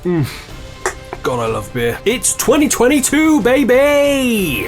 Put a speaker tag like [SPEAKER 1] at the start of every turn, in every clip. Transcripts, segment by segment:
[SPEAKER 1] God, I love beer. It's 2022, baby!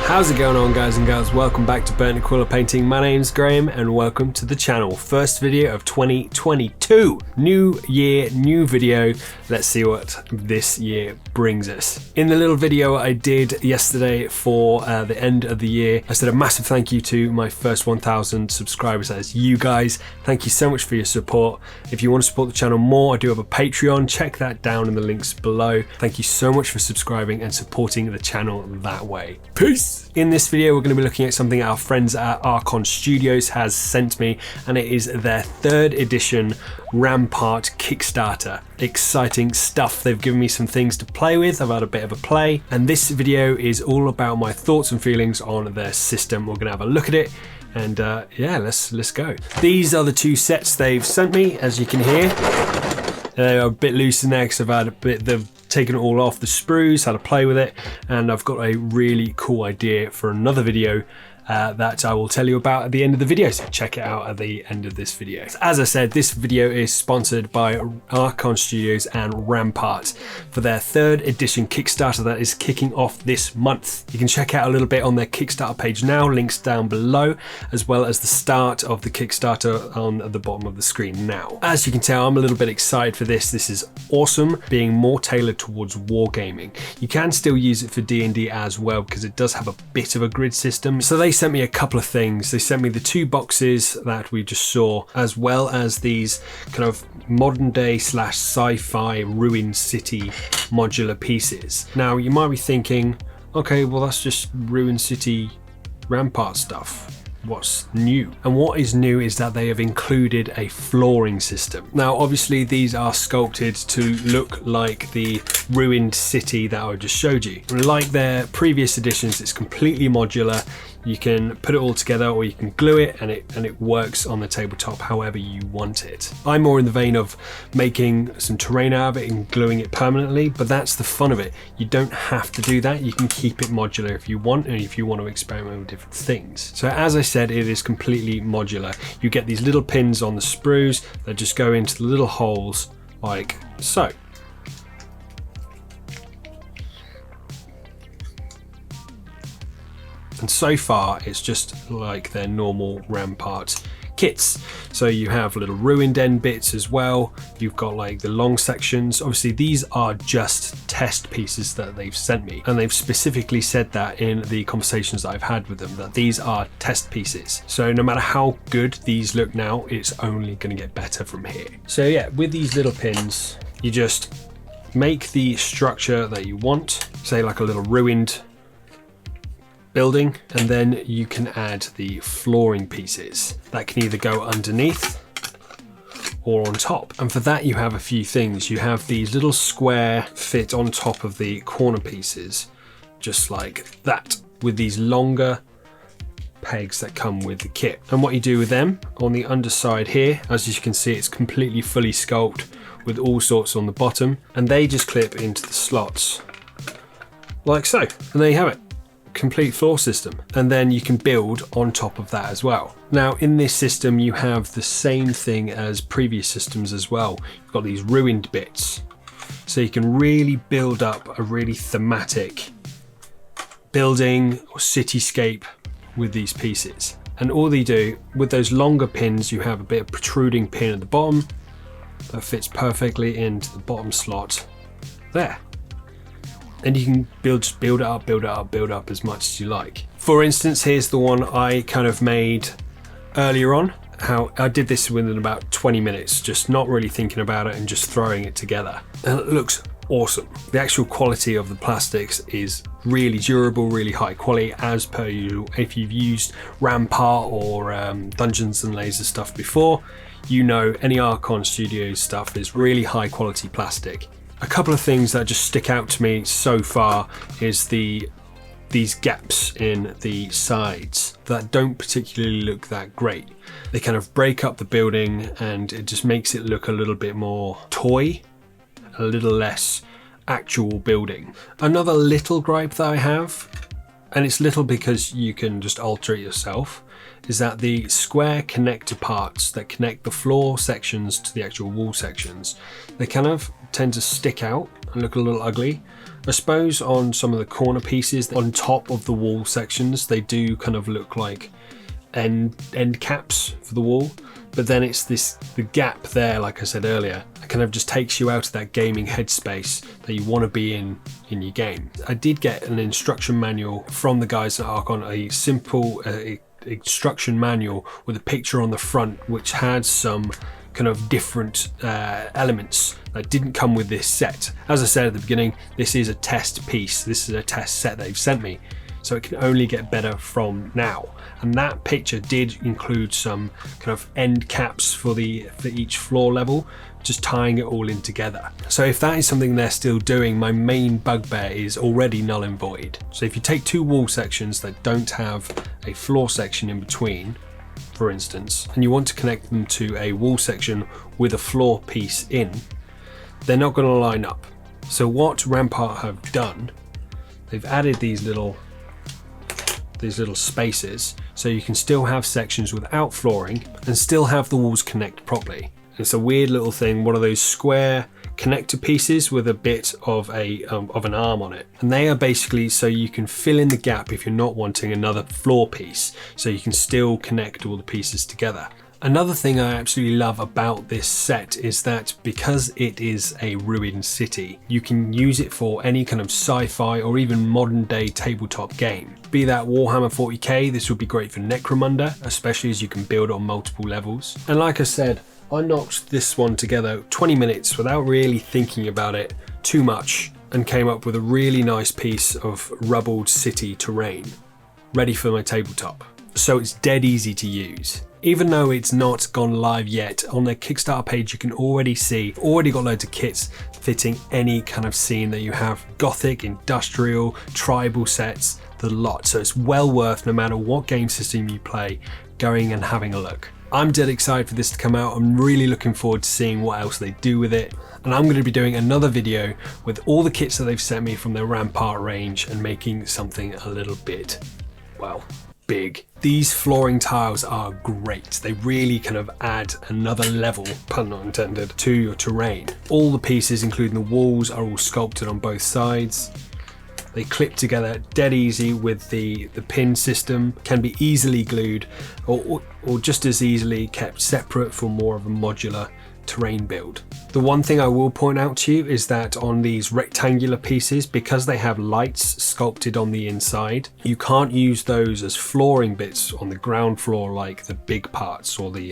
[SPEAKER 1] How's it going on, guys and girls? Welcome back to Burnt Aquila Painting. My name's Graham and welcome to the channel. First video of 2022. New year, new video. Let's see what this year brings us. In the little video I did yesterday for the end of the year, I said a massive thank you to my first 1,000 subscribers. That is you guys. Thank you so much for your support. If you want to support the channel more, I do have a Patreon. Check that down in the links below. Thank you so much for subscribing and supporting the channel that way. Peace! In this video, we're going to be looking at something our friends at Archon Studios has sent me, and it is their 3rd edition Rampart Kickstarter. Exciting stuff. They've given me some things to play with. I've had a bit of a play, and this video is all about my thoughts and feelings on their system. We're going to have a look at it, and yeah, let's go. These are the 2 sets they've sent me, as you can hear. They're a bit loose in there because I've had a bit, they've taken it all off the sprues, had a play with it, and I've got a really cool idea for another video that I will tell you about at the end of the video, so check it out at the end of this video. As I said, this video is sponsored by Archon Studios and Rampart for their 3rd edition Kickstarter that is kicking off this month. You can check out a little bit on their Kickstarter page now, links down below, as well as the start of the Kickstarter on the bottom of the screen now. As you can tell, I'm a little bit excited for this. This is awesome, being more tailored towards wargaming. You can still use it for D&D as well because it does have a bit of a grid system. So they sent me a couple of things. They sent me the 2 boxes that we just saw, as well as these kind of modern day / sci-fi ruined city modular pieces. Now you might be thinking, okay, well that's just ruined city rampart stuff. What's new? And what is new is that they have included a flooring system. Now obviously these are sculpted to look like the ruined city that I just showed you. Like their previous editions, it's completely modular. You can put it all together or you can glue it and it works on the tabletop however you want it. I'm more in the vein of making some terrain out of it and gluing it permanently, but that's the fun of it. You don't have to do that. You can keep it modular if you want, and if you want to experiment with different things. So as I said, it is completely modular. You get these little pins on the sprues that just go into the little holes like so. And so far it's just like their normal Rampart kits. So you have little ruined end bits as well. You've got like the long sections. Obviously these are just test pieces that they've sent me, and they've specifically said that in the conversations that I've had with them, that these are test pieces. So no matter how good these look now, it's only going to get better from here. So yeah, with these little pins, you just make the structure that you want, say like a little ruined building, and then you can add the flooring pieces that can either go underneath or on top. And for that you have a few things. You have these little square fit on top of the corner pieces, just like that, with these longer pegs that come with the kit. And what you do with them on the underside here, as you can see, it's completely fully sculpted with all sorts on the bottom, and they just clip into the slots like so, and there you have it. Complete floor system, and then you can build on top of that as well. Now in this system you have the same thing as previous systems as well. You've got these ruined bits, so you can really build up a really thematic building or cityscape with these pieces. And all they do with those longer pins, you have a bit of protruding pin at the bottom that fits perfectly into the bottom slot there. And you can build it up as much as you like. For instance, here's the one I kind of made earlier on. How I did this within about 20 minutes, just not really thinking about it and just throwing it together. And it looks awesome. The actual quality of the plastics is really durable, really high quality as per usual. If you've used Rampart or Dungeons and Laser stuff before, you know any Archon Studio stuff is really high quality plastic. A couple of things that just stick out to me so far is these gaps in the sides that don't particularly look that great. They kind of break up the building and it just makes it look a little bit more toy, a little less actual building. Another little gripe that I have, and it's little because you can just alter it yourself, is that the square connector parts that connect the floor sections to the actual wall sections, they kind of tend to stick out and look a little ugly. I suppose on some of the corner pieces on top of the wall sections, they do kind of look like end caps for the wall, but then it's the gap there, like I said earlier, it kind of just takes you out of that gaming headspace that you want to be in your game. I did get an instruction manual from the guys at Archon, a simple instruction manual with a picture on the front which had some kind of different elements that didn't come with this set. As I said at the beginning, this is a test piece, this is a test set they've sent me, so it can only get better from now. And that picture did include some kind of end caps for each floor level, just tying it all in together. So if that is something they're still doing, my main bugbear is already null and void. So if you take two wall sections that don't have a floor section in between, for instance, and you want to connect them to a wall section with a floor piece in, they're not going to line up. So what Rampart have done, they've added these little spaces so you can still have sections without flooring and still have the walls connect properly. It's a weird little thing, one of those square connector pieces with a bit of an arm on it, and they are basically so you can fill in the gap if you're not wanting another floor piece, so you can still connect all the pieces together. Another thing I absolutely love about this set is that because it is a ruined city, you can use it for any kind of sci-fi or even modern day tabletop game. Be that Warhammer 40k, this would be great for Necromunda, especially as you can build on multiple levels. And like I said, I knocked this one together 20 minutes without really thinking about it too much and came up with a really nice piece of rubbled city terrain, ready for my tabletop. So it's dead easy to use. Even though it's not gone live yet, on their Kickstarter page you can already see, already got loads of kits fitting any kind of scene that you have. Gothic, industrial, tribal sets, the lot. So it's well worth, no matter what game system you play, going and having a look. I'm dead excited for this to come out. I'm really looking forward to seeing what else they do with it. And I'm going to be doing another video with all the kits that they've sent me from their Rampart range and making something a little bit, well, big. These flooring tiles are great. They really kind of add another level, pun not intended, to your terrain. All the pieces, including the walls, are all sculpted on both sides. They clip together dead easy with the pin system, can be easily glued or just as easily kept separate for more of a modular terrain build. The one thing I will point out to you is that on these rectangular pieces, because they have lights sculpted on the inside, you can't use those as flooring bits on the ground floor like the big parts or the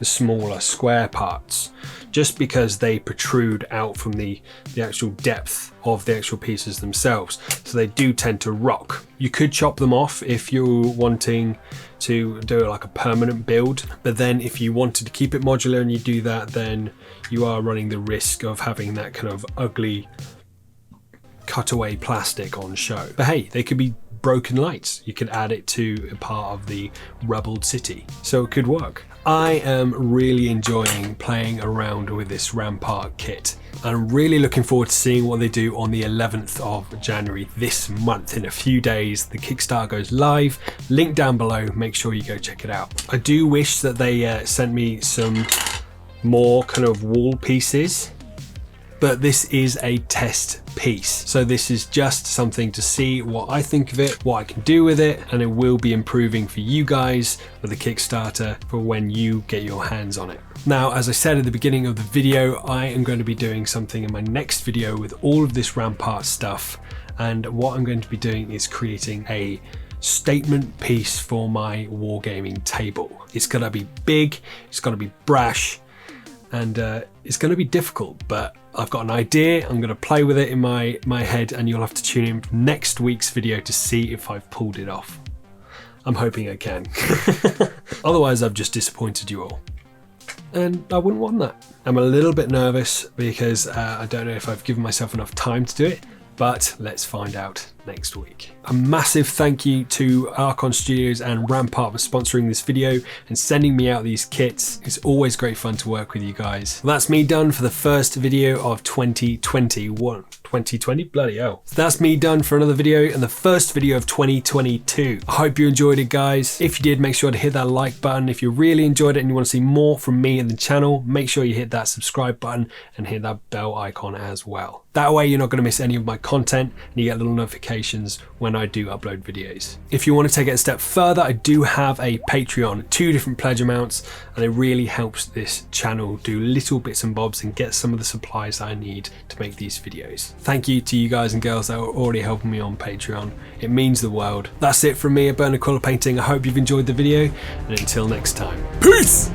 [SPEAKER 1] smaller square parts, just because they protrude out from the actual depth of the actual pieces themselves, so they do tend to rock. You could chop them off if you're wanting to do like a permanent build, but then if you wanted to keep it modular and you do that, then you are running the risk of having that kind of ugly cutaway plastic on show. But hey, they could be broken lights. You could add it to a part of the rubbled city, so it could work. I am really enjoying playing around with this Rampart kit. I'm really looking forward to seeing what they do on the 11th of January this month. In a few days, the Kickstarter goes live. Link down below, make sure you go check it out. I do wish that they sent me some more kind of wall pieces, but this is a test piece. So this is just something to see what I think of it, what I can do with it, and it will be improving for you guys with the Kickstarter for when you get your hands on it. Now, as I said at the beginning of the video, I am going to be doing something in my next video with all of this Rampart stuff, and what I'm going to be doing is creating a statement piece for my wargaming table. It's going to be big, it's going to be brash, and it's going to be difficult, but I've got an idea. I'm going to play with it in my head, and you'll have to tune in for next week's video to see if I've pulled it off. I'm hoping I can. Otherwise, I've just disappointed you all, and I wouldn't want that. I'm a little bit nervous because I don't know if I've given myself enough time to do it, but let's find out next week. A massive thank you to Archon Studios and Rampart for sponsoring this video and sending me out these kits. It's always great fun to work with you guys. Well, that's me done for the first video of 2021. 2020? Bloody hell. So that's me done for another video and the first video of 2022. I hope you enjoyed it, guys. If you did, make sure to hit that like button. If you really enjoyed it and you want to see more from me and the channel, make sure you hit that subscribe button and hit that bell icon as well. That way you're not going to miss any of my content and you get little notifications when I do upload videos. If you want to take it a step further, I do have a Patreon, 2 different pledge amounts, and it really helps this channel do little bits and bobs and get some of the supplies that I need to make these videos. Thank you to you guys and girls that are already helping me on Patreon. It means the world. That's it from me at Aquila Painting. I hope you've enjoyed the video, and until next time, peace!